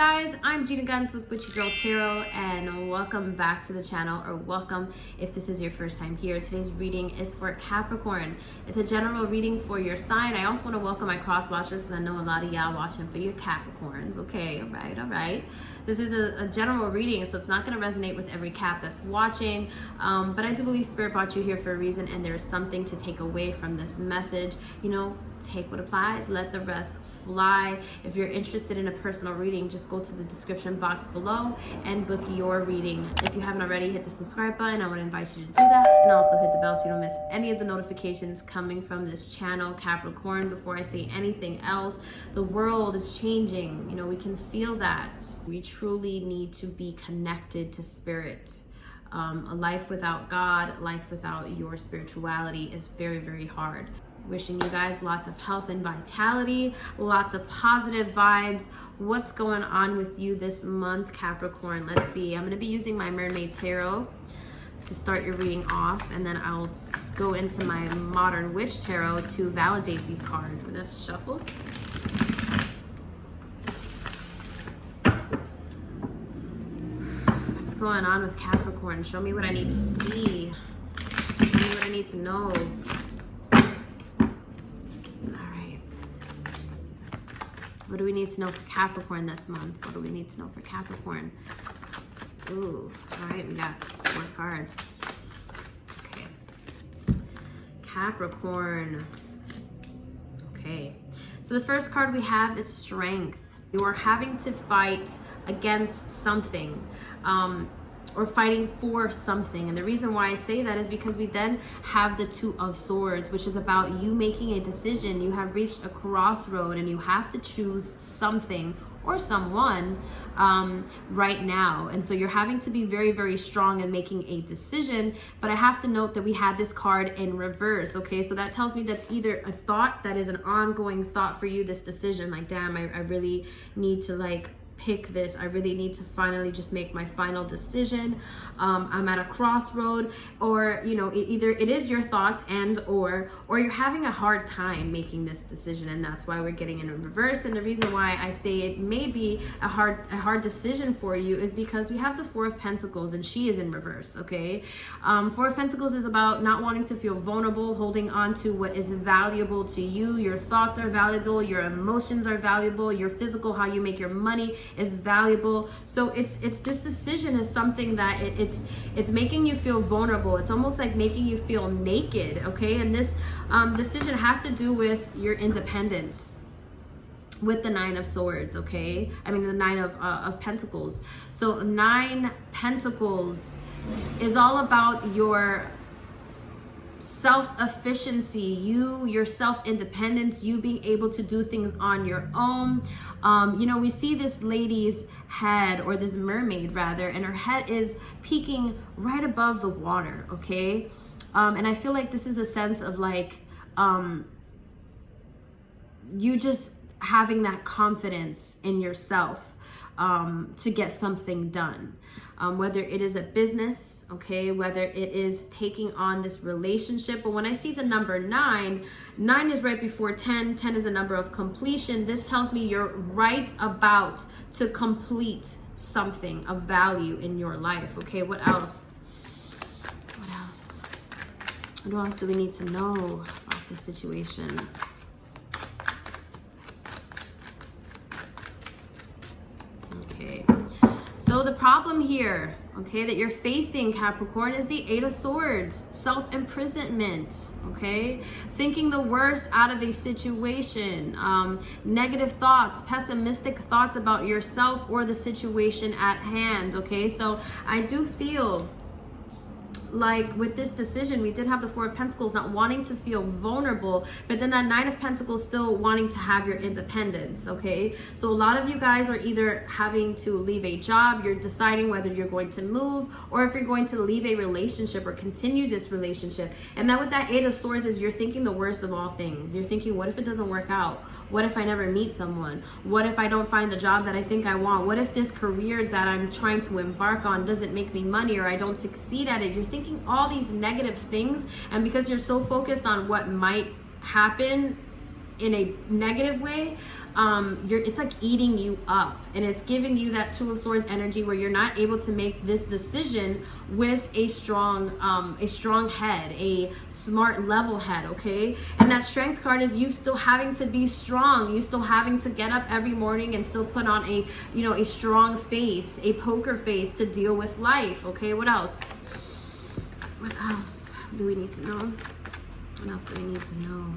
guys, I'm Gina Gunz with Witchy Girl Tarot, and welcome back to the channel, or welcome if this is your first time here. Today's reading is for Capricorn. It's a general reading for your sign. I also want to welcome my cross watchers because I know a lot of y'all watching for your Capricorns. Okay, all right. This is a general reading, so it's not going to resonate with every Cap that's watching, but I do believe Spirit brought you here for a reason, and there is something to take away from this message. You know, take what applies, let the rest fly. If you're interested in a personal reading, just go to the description box below and book your reading. If you haven't already, hit the subscribe button. I want to invite you to do that, and also hit the bell so you don't miss any of the notifications coming from this channel, Capricorn. Before I say anything else, the world is changing. You know, we can feel that. We truly need to be connected to spirit. A life without God, life without your spirituality is very, very hard. Wishing you guys lots of health and vitality, lots of positive vibes. What's going on with you this month, Capricorn? Let's see. I'm going to be using my Mermaid Tarot to start your reading off, and then I'll go into my Modern Witch Tarot to validate these cards. I'm going to shuffle. What's going on with Capricorn? Show me what I need to see. Show me what I need to know. What do we need to know for Capricorn this month? What do we need to know for Capricorn? Ooh, all right, we got 4 cards. Okay. Capricorn. Okay. So the first card we have is Strength. You are having to fight against something. Or fighting for something. And the reason why I say that is because we then have the Two of Swords, which is about you making a decision. You have reached a crossroad and you have to choose something or someone right now. And so you're having to be very, very strong in making a decision. But I have to note that we had this card in reverse. Okay, so that tells me that's either a thought that is an ongoing thought for you, this decision, like, damn, I really need to pick this. I really need to finally just make my final decision. I'm at a crossroad, or you know, either it is your thoughts or you're having a hard time making this decision, and that's why we're getting in reverse. And the reason why I say it may be a hard decision for you is because we have the Four of Pentacles, and she is in reverse. Okay, Four of Pentacles is about not wanting to feel vulnerable, holding on to what is valuable to you. Your thoughts are valuable, your emotions are valuable, your physical, how you make your money is valuable. So it's this decision is something that it's making you feel vulnerable. It's almost like making you feel naked. Okay, and this decision has to do with your independence, with the Nine of Swords. Okay, I mean the Nine of Pentacles. So 9 Pentacles is all about your self-efficiency, your self-independence, you being able to do things on your own. You know, we see this lady's head, or this mermaid rather, and her head is peeking right above the water. Okay, and I feel like this is the sense of you just having that confidence in yourself to get something done. Whether it is a business, okay, whether it is taking on this relationship. But when I see the number 9, 9 is right before 10. 10 is a number of completion. This tells me you're right about to complete something of value in your life. Okay, what else? What else? What else do we need to know about this situation? Okay. So the problem here, okay, that you're facing, Capricorn, is the 8 of Swords, self-imprisonment, okay? Thinking the worst out of a situation, negative thoughts, pessimistic thoughts about yourself or the situation at hand, okay? So I do feel like with this decision, we did have the Four of Pentacles, not wanting to feel vulnerable, but then that Nine of Pentacles still wanting to have your independence. Okay, so a lot of you guys are either having to leave a job, you're deciding whether you're going to move, or if you're going to leave a relationship or continue this relationship. And then with that 8 of Swords is you're thinking the worst of all things. You're thinking, what if it doesn't work out? What if I never meet someone? What if I don't find the job that I think I want? What if this career that I'm trying to embark on doesn't make me money, or I don't succeed at it? You're thinking all these negative things, and because you're so focused on what might happen in a negative way, it's like eating you up, and it's giving you that Two of Swords energy where you're not able to make this decision with a strong head, a smart level head, okay? And that Strength card is you still having to be strong, you still having to get up every morning and still put on a, you know, a strong face, a poker face to deal with life, okay? What else? What else do we need to know? What else do we need to know?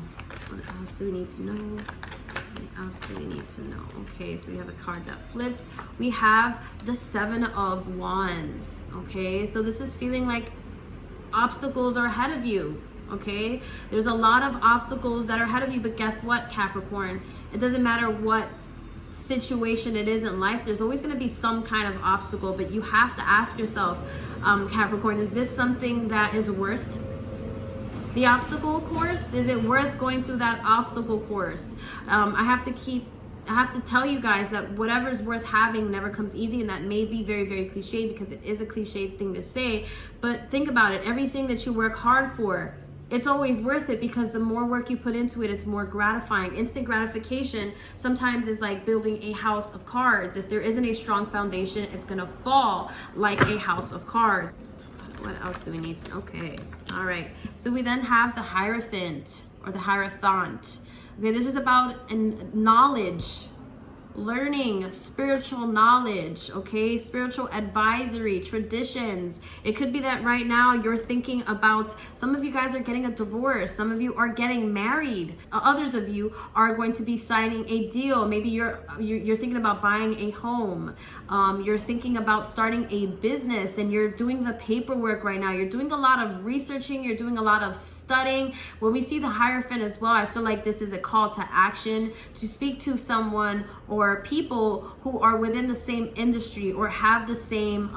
What else do we need to know? What else do we need to know? Okay, so we have a card that flipped. We have the Seven of Wands, okay? So this is feeling like obstacles are ahead of you, okay? There's a lot of obstacles that are ahead of you, but guess what, Capricorn? It doesn't matter what situation it is in life, there's always going to be some kind of obstacle, but you have to ask yourself, Capricorn, is this something that is worth the obstacle course? Is it worth going through that obstacle course? I have to tell you guys that whatever is worth having never comes easy, and that may be very, very cliche because it is a cliche thing to say, but think about it. Everything that you work hard for, it's always worth it, because the more work you put into it, it's more gratifying. Instant gratification sometimes is like building a house of cards. If there isn't a strong foundation, it's gonna fall like a house of cards. What else do we need to, okay, all right. So we then have the Hierophant or the Hierophant. Okay, this is about knowledge, learning, spiritual knowledge, okay, spiritual advisory, traditions. It could be that right now you're thinking about, some of you guys are getting a divorce, some of you are getting married, others of you are going to be signing a deal. Maybe you're thinking about buying a home, you're thinking about starting a business, and you're doing the paperwork right now. You're doing a lot of researching, you're doing a lot of studying. When we see the Hierophant as well, I feel like this is a call to action, to speak to someone or people who are within the same industry or have the same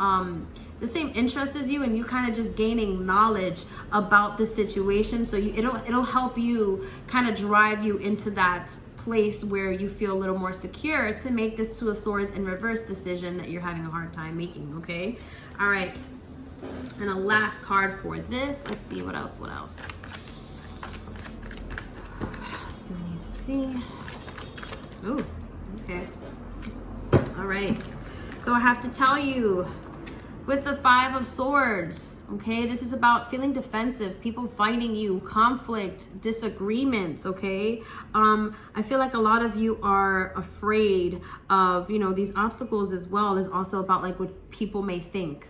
interest as you, and you kind of just gaining knowledge about the situation. So it'll help you kind of drive you into that place where you feel a little more secure to make this Two of Swords in reverse decision that you're having a hard time making, okay? All right. And a last card for this. Let's see what else. What else do we need to see? Oh, okay. All right. So I have to tell you, with the Five of Swords, okay, this is about feeling defensive, people fighting you, conflict, disagreements, okay? I feel like a lot of you are afraid of, you know, these obstacles as well. Is also about like what people may think.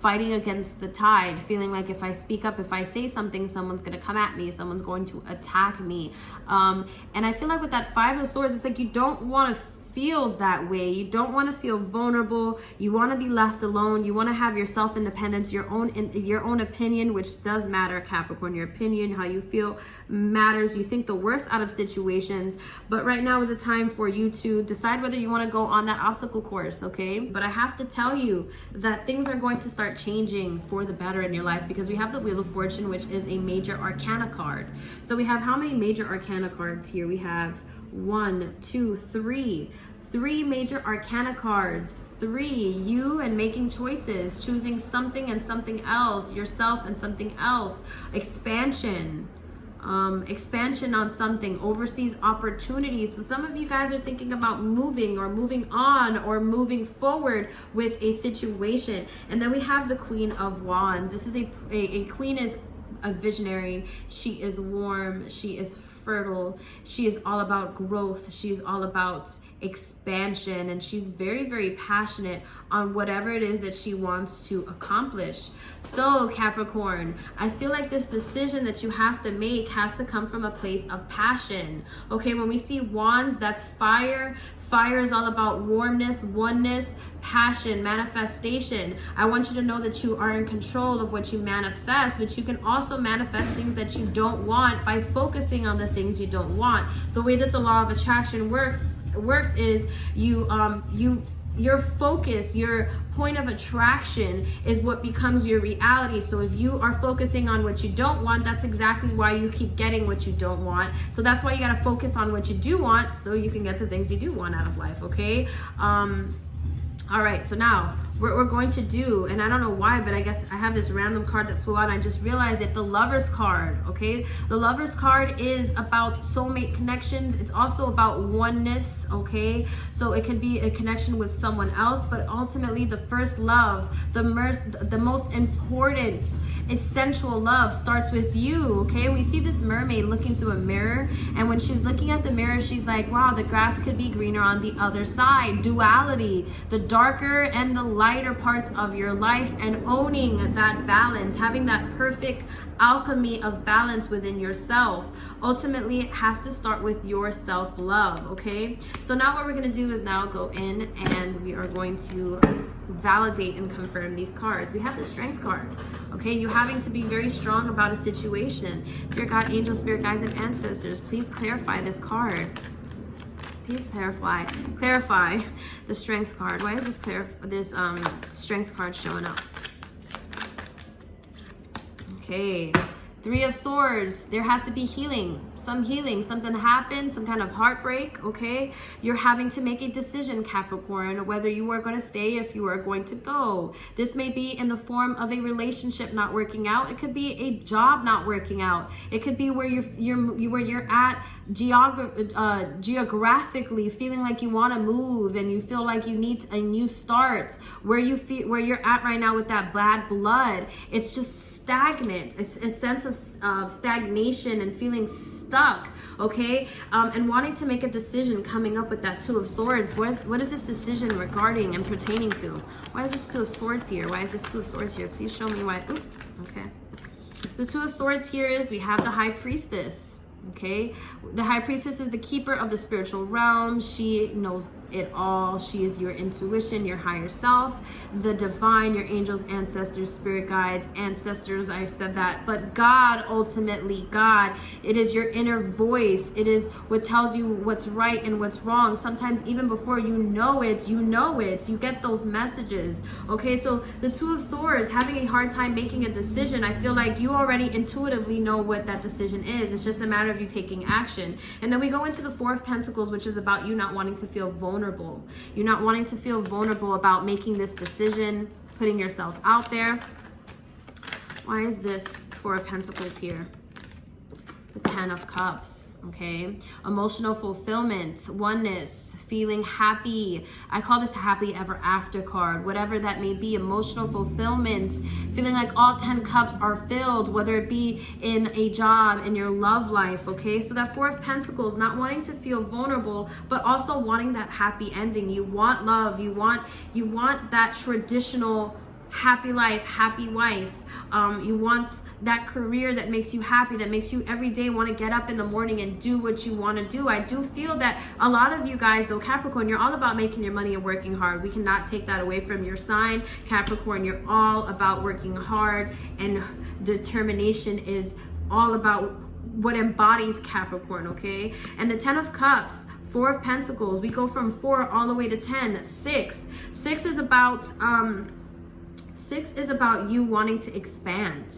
Fighting against the tide, feeling like if I speak up, if I say something, someone's going to come at me, someone's going to attack me. And I feel like with that Five of Swords, it's like you don't want to feel that way. You don't want to feel vulnerable. You want to be left alone. You want to have your self-independence, your own opinion, which does matter, Capricorn. Your opinion, how you feel matters. You think the worst out of situations, but right now is a time for you to decide whether you want to go on that obstacle course, okay? But I have to tell you that things are going to start changing for the better in your life, because we have the Wheel of Fortune, which is a major arcana card. So we have how many major arcana cards here? We have 1, 2, 3. 3 major arcana cards. 3, you and making choices, choosing something and something else, yourself and something else, expansion, expansion on something, overseas opportunities. So some of you guys are thinking about moving or moving on or moving forward with a situation. And then we have the Queen of Wands. This is a queen is a visionary. She is warm, she is fertile, she is all about growth, she's all about expansion, and she's very, very passionate on whatever it is that she wants to accomplish. So Capricorn, I feel like this decision that you have to make has to come from a place of passion, okay? When we see wands, that's fire. Fire is all about warmness, oneness, passion, manifestation. I want you to know that you are in control of what you manifest, but you can also manifest things that you don't want by focusing on the things you don't want. The way that the law of attraction works is your focus, your point of attraction is what becomes your reality. So if you are focusing on what you don't want, that's exactly why you keep getting what you don't want. So that's why you got to focus on what you do want, so you can get the things you do want out of life, okay? All right, so now we're going to do, and I don't know why, but I guess I have this random card that flew out and I just realized it, the Lover's card, okay? The Lover's card is about soulmate connections. It's also about oneness, okay? So it could be a connection with someone else, but ultimately the first love, the most important, essential love starts with you, okay? We see this mermaid looking through a mirror, and when she's looking at the mirror, she's like, wow, the grass could be greener on the other side. Duality, the darker and the lighter parts of your life, and owning that balance, having that perfect alchemy of balance within yourself. Ultimately, it has to start with your self-love, okay? So now what we're going to do is now go in and we are going to validate and confirm these cards. We have the Strength card, okay? You having to be very strong about a situation. Dear God, angels, spirit guides, and ancestors, please clarify this card. Please clarify the Strength card. Why is this Strength card showing up? Okay, Three of Swords. There has to be healing, something happened, some kind of heartbreak, okay? You're having to make a decision, Capricorn, whether you are going to stay, if you are going to go. This may be in the form of a relationship not working out. It could be a job not working out. It could be where you're at geographically, feeling like you want to move and you feel like you need a new start. Where you're at right now with that bad blood, it's just stagnant. It's a sense of stagnation and feeling stuck, okay? And wanting to make a decision, coming up with that Two of Swords. What is this decision regarding and pertaining to? Why is this Two of Swords here? Why is this Two of Swords here? Please show me why. Ooh, okay. The Two of Swords here is we have the High Priestess. Okay, the High Priestess is the keeper of the spiritual realm. She knows it all. She is your intuition, your higher self, the divine, your angels, ancestors, spirit guides, ancestors. I said that, but God, ultimately God, it is your inner voice. It is what tells you what's right and what's wrong. Sometimes even before you know it, you get those messages. Okay, so the Two of Swords, having a hard time making a decision. I feel like you already intuitively know what that decision is. It's just a matter of you taking action. And then we go into the Four of Pentacles, which is about you not wanting to feel vulnerable. You're not wanting to feel vulnerable about making this decision, putting yourself out there. Why is this Four of Pentacles here? The Ten of Cups, okay? Emotional fulfillment, oneness, feeling happy. I call this happy ever after card, whatever that may be. Emotional fulfillment, feeling like all 10 cups are filled, whether it be in a job, in your love life, okay? So that Four of Pentacles, not wanting to feel vulnerable, but also wanting that happy ending. You want love, you want that traditional happy life, happy wife. You want that career that makes you happy, that makes you every day want to get up in the morning and do what you want to do. I do feel that a lot of you guys, though, Capricorn, you're all about making your money and working hard. We cannot take that away from your sign. Capricorn, you're all about working hard, and determination is all about what embodies Capricorn, okay? And the Ten of Cups, Four of Pentacles, we go from 4 all the way to 10. 6 is about 6 is about you wanting to expand.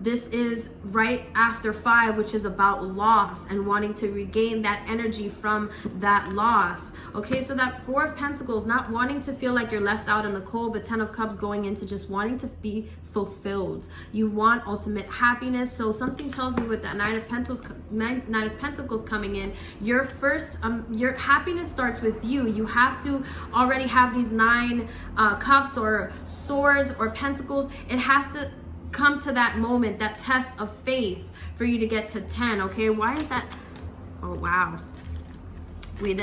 This is right after 5, which is about loss and wanting to regain that energy from that loss. Okay, so that Four of Pentacles, not wanting to feel like you're left out in the cold, but 10 of Cups going into just wanting to be fulfilled. You want ultimate happiness. So something tells me with that Nine of Pentacles coming in, your first, your happiness starts with you. You have to already have these 9 cups or swords or pentacles. It has to come to that moment, that test of faith for you to get to 10. Okay, why is that? Oh wow. We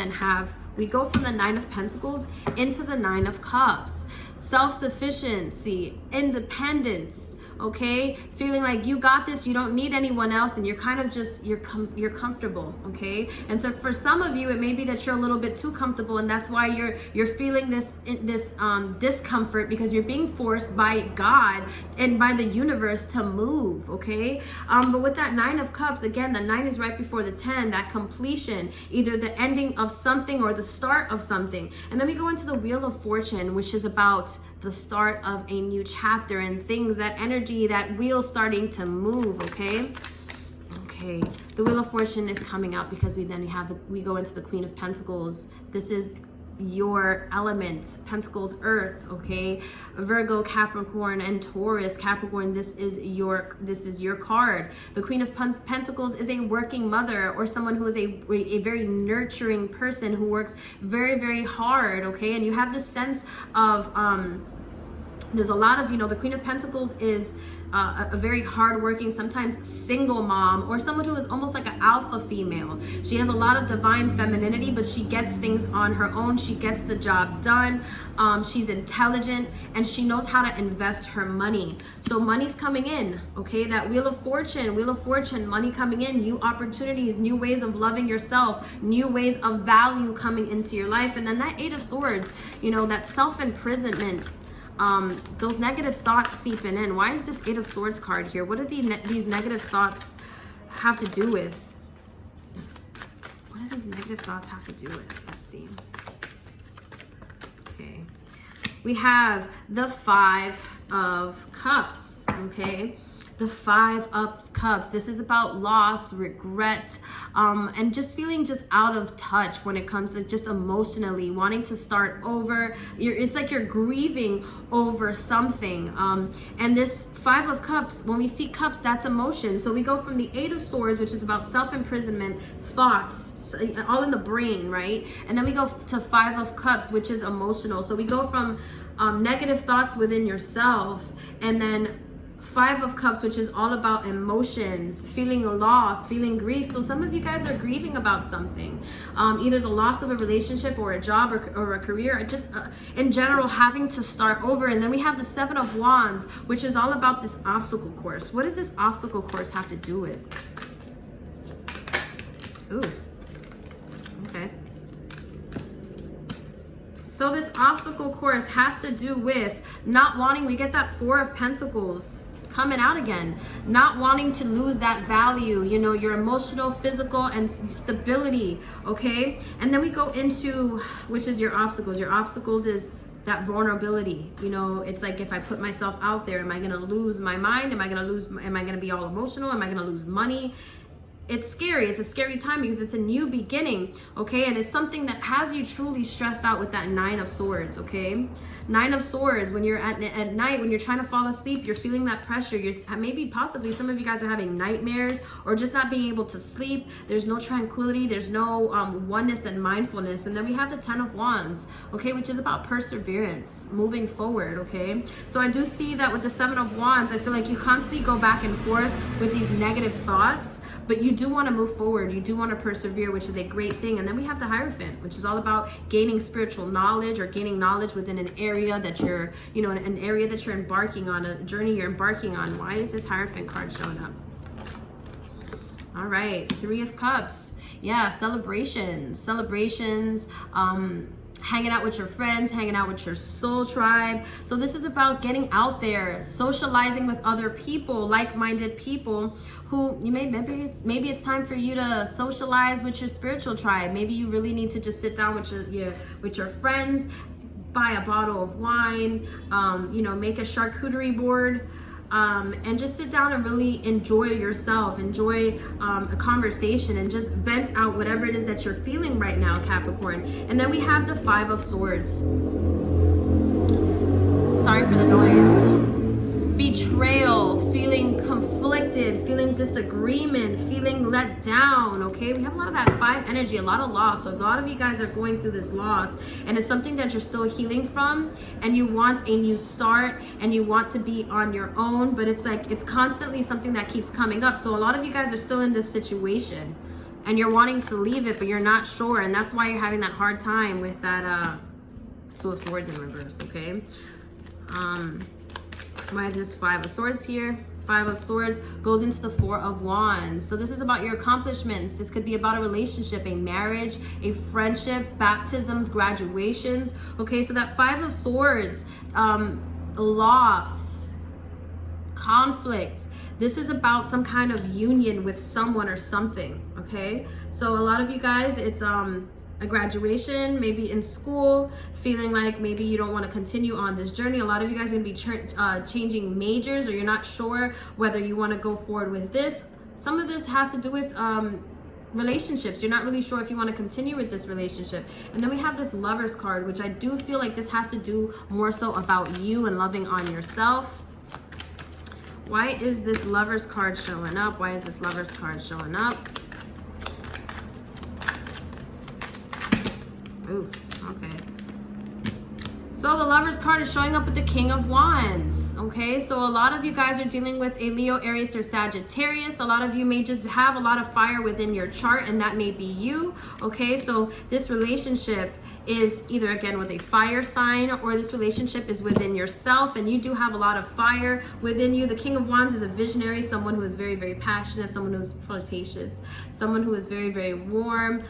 go from the Nine of Pentacles into the Nine of Cups. Self-sufficiency, independence, okay? Feeling like you got this, you don't need anyone else, and you're kind of just, you're comfortable, okay? And so for some of you, it may be that you're a little bit too comfortable, and that's why you're feeling this discomfort, because you're being forced by God and by the universe to move, okay? But with that Nine of Cups, again, the 9 is right before the 10, that completion, either the ending of something or the start of something. And then we go into the Wheel of Fortune, which is about the start of a new chapter and things, that energy, that wheel starting to move, okay? Okay, the Wheel of Fortune is coming out because we go into the Queen of Pentacles. This is your element. Pentacles, earth, okay? Virgo, Capricorn, and Taurus. Capricorn, this is your card. The Queen of Pentacles is a working mother, or someone who is a very nurturing person who works very, very hard, okay? And you have this sense of there's a lot of, you know, the Queen of Pentacles is a very hardworking, sometimes single mom, or someone who is almost like an alpha female. She has a lot of divine femininity, but she gets things on her own. She gets the job done. She's intelligent, and she knows how to invest her money. So money's coming in, okay? That Wheel of Fortune, money coming in, new opportunities, new ways of loving yourself, new ways of value coming into your life. And then that Eight of Swords, you know, that self-imprisonment, those negative thoughts seeping in. Why is this Eight of Swords card here? What do these negative thoughts have to do with? What do these negative thoughts have to do with? Let's see. Okay. We have the Five of Cups, okay? The Five of Cups. This is about loss, regret, and just feeling just out of touch when it comes to just emotionally wanting to start over. It's like you're grieving over something. And this Five of Cups, when we see cups, that's emotion. So we go from the Eight of Swords, which is about self-imprisonment, thoughts, all in the brain, right? And then we go to Five of Cups, which is emotional. So we go from negative thoughts within yourself, and then Five of Cups, which is all about emotions, feeling loss, feeling grief. So some of you guys are grieving about something, either the loss of a relationship or a job or a career, or just in general having to start over. And then we have the Seven of Wands, which is all about this obstacle course. What does this obstacle course have to do with? Ooh, okay. So this obstacle course has to do with not wanting, we get that Four of Pentacles coming out again, not wanting to lose that value, you know, your emotional, physical, and stability, okay? And then we go into, which is your obstacles. Your obstacles is that vulnerability. You know, it's like, if I put myself out there, am I gonna lose my mind? Am I gonna be all emotional? Am I gonna lose money? It's scary. It's a scary time because it's a new beginning, okay? And it's something that has you truly stressed out with that Nine of Swords, okay? Nine of Swords, when you're at night, when you're trying to fall asleep, you're feeling that pressure. You're maybe possibly some of you guys are having nightmares or just not being able to sleep. There's no tranquility. There's no oneness and mindfulness. And then we have the Ten of Wands, okay, which is about perseverance, moving forward, okay? So I do see that with the Seven of Wands, I feel like you constantly go back and forth with these negative thoughts, but you do want to move forward. You do want to persevere, which is a great thing. And then we have the Hierophant, which is all about gaining spiritual knowledge or gaining knowledge within an area that you're, you know, an area that you're embarking on, a journey you're embarking on. Why is this Hierophant card showing up? All right, Three of Cups. Yeah, celebrations, hanging out with your friends, hanging out with your soul tribe. So this is about getting out there, socializing with other people, like-minded people who maybe it's time for you to socialize with your spiritual tribe. Maybe you really need to just sit down with your friends, buy a bottle of wine, you know, make a charcuterie board, and just sit down and really enjoy yourself, enjoy a conversation, and just vent out whatever it is that you're feeling right now, Capricorn. And then we have the Five of Swords. Sorry for the noise. Betrayal, feeling conflicted, feeling disagreement, feeling let down, okay? We have a lot of that Five energy, a lot of loss. So a lot of you guys are going through this loss, and it's something that you're still healing from, and you want a new start, and you want to be on your own, but it's like, it's constantly something that keeps coming up. So a lot of you guys are still in this situation, and you're wanting to leave it, but you're not sure, and that's why you're having that hard time with that Two of Swords in reverse, okay? I have this Five of Swords here. Five of Swords goes into the Four of Wands. So this is about your accomplishments. This could be about a relationship, a marriage, a friendship, baptisms, graduations. Okay, so that Five of Swords, loss, conflict. This is about some kind of union with someone or something, okay? So a lot of you guys, it's a graduation, maybe in school, feeling like maybe you don't want to continue on this journey. A lot of you guys are going to be changing majors, or you're not sure whether you want to go forward with this. Some of this has to do with relationships. You're not really sure if you want to continue with this relationship. And then we have this Lovers card, which I do feel like this has to do more so about you and loving on yourself. Why is this Lovers card showing up? Why is this Lovers card showing up? Ooh, okay. So the Lovers card is showing up with the King of Wands, okay? So a lot of you guys are dealing with a Leo, Aries, or Sagittarius. A lot of you may just have a lot of fire within your chart, and that may be you, okay? So this relationship is either, again, with a fire sign, or this relationship is within yourself, and you do have a lot of fire within you. The King of Wands is a visionary, someone who is very, very passionate, someone who is flirtatious, someone who is very, very warm,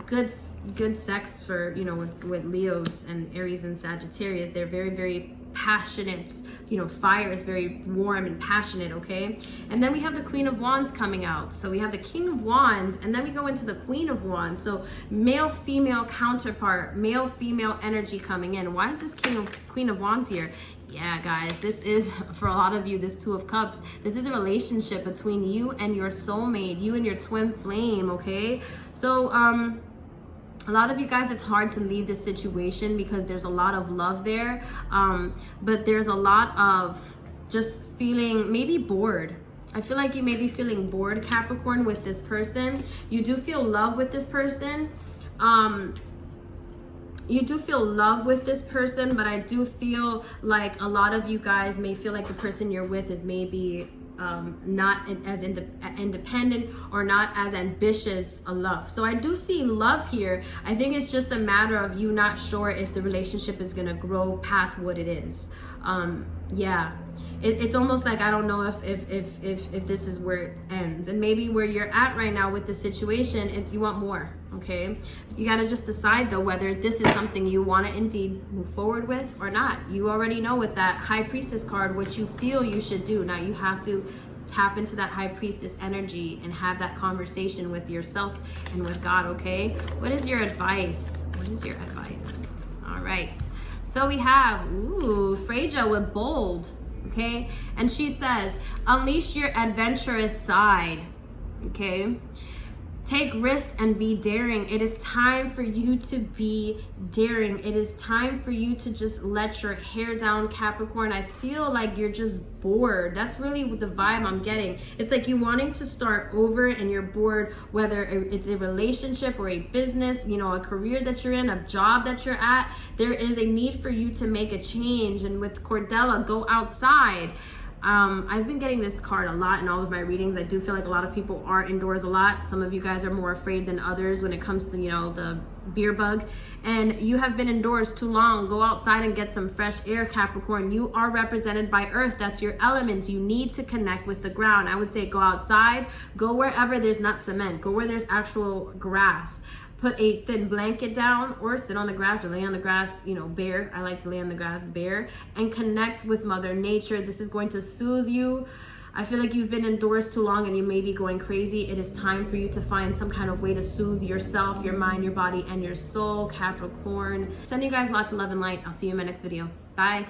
good sex for, you know, with Leos and Aries and Sagittarius. They're very, very passionate. You know, fire is very warm and passionate, okay? And then we have the Queen of Wands coming out. So we have the King of Wands, and then we go into the Queen of Wands. So male, female counterpart, male, female energy coming in. Why is this Queen of Wands here? Yeah, guys, this is, for a lot of you, this Two of Cups. This is a relationship between you and your soulmate, you and your twin flame, okay? So, a lot of you guys, it's hard to leave this situation because there's a lot of love there, but there's a lot of just feeling maybe bored. I feel like you may be feeling bored, Capricorn, with this person. You do feel love with this person. You do feel love with this person, but I do feel like a lot of you guys may feel like the person you're with is maybe not as independent or not as ambitious a love. So I do see love here. I think it's just a matter of you not sure if the relationship is going to grow past what it is. Yeah, it's almost like I don't know if this is where it ends, and maybe where you're at right now with the situation, it's you want more. Okay, you got to just decide though whether this is something you want to indeed move forward with or not. You already know with that High Priestess card what you feel you should do. Now you have to tap into that High Priestess energy and have that conversation with yourself and with God, okay? What is your advice? What is your advice? All right, so we have, ooh, Freja with bold, okay? And she says, unleash your adventurous side, okay? Take risks and be daring. It is time for you to be daring. It is time for you to just let your hair down, Capricorn. I feel like you're just bored. That's really the vibe I'm getting. It's like you wanting to start over and you're bored, whether it's a relationship or a business, you know, a career that you're in, a job that you're at. There is a need for you to make a change. And with Cordella, go outside. I've been getting this card a lot in all of my readings. I do feel like a lot of people are indoors a lot. Some of you guys are more afraid than others when it comes to, you know, the beer bug. And you have been indoors too long. Go outside and get some fresh air, Capricorn. You are represented by Earth. That's your element. You need to connect with the ground. I would say go outside. Go wherever there's not cement. Go where there's actual grass. Put a thin blanket down or sit on the grass or lay on the grass, you know, bare. I like to lay on the grass bare and connect with Mother Nature. This is going to soothe you. I feel like you've been indoors too long and you may be going crazy. It is time for you to find some kind of way to soothe yourself, your mind, your body, and your soul, Capricorn. Sending you guys lots of love and light. I'll see you in my next video. Bye.